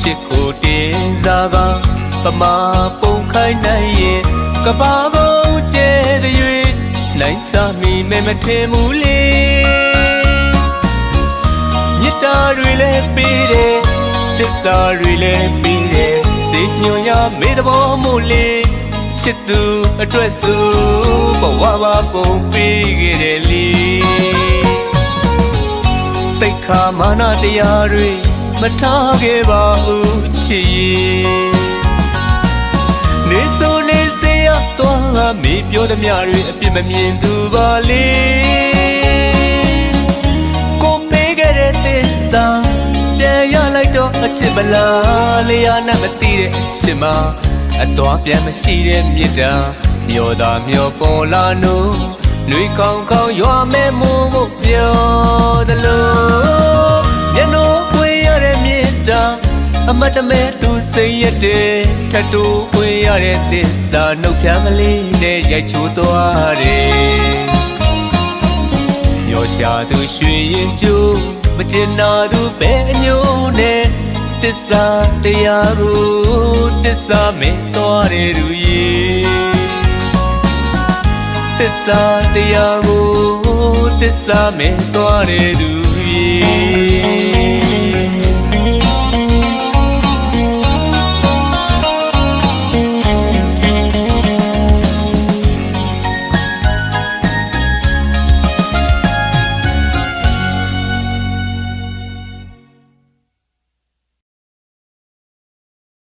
ချစ်ကိုတင်စားကပမာပုံခိုင်းနိုင်ရင်ကဘာကုန်ကျဲတဲ့၍နိုင်စားမိမဲမထင်ဘူးလေမြတ်တာတွေလည်းပေးတယ်တစ္ဆာတွေလည်းပေးတယ်စိတ်ညွန်ရမေတဘောမို့လေချစ်သူအတွက်ဆိုဘဝပါပုံပေးခဲ့တယ်လေတိတ်ခါမာနတရားတွေမထားခဲ့ပါဘူးချစ်ရဲ့နေဆိုနေစေရသွားမေပြောသမျှတွေအပြစ်မမြင်သူပါလေကိုပေးခဲ့တဲ့သစ္စာပြန်ရလိုက်တော့အချစ်ပလားလေယာနဲ့မသိတဲ့အချစ်မှာအတော်ပြန်မရှိတဲ့မြတ်တာမျောတာမျောပေါ်လာနို့လွေကောင်းကောင်းရွာမဲမိုးကိုပြောတယ်လို့မျက်နှာပွေရတဲ့မြတ်တာအမတ်တမဲသူစိတ်ရက်တဲ့ထတ်တူပွေရတဲ့သစ္စာနှုတ်ဖြားကလေးနဲ့ရိုက်ချိုးသွားတယ်မျောရှာသူရွှေရင်ကျိုးမကျင်နာသူပဲအညိုးနဲ့တစ္ဆာတရားကိုတစ္ဆာမင်းတော်ရသူရဲ့တစ္ဆာတရားကိုတစ္ဆာမင်းတော်ရသူရဲ့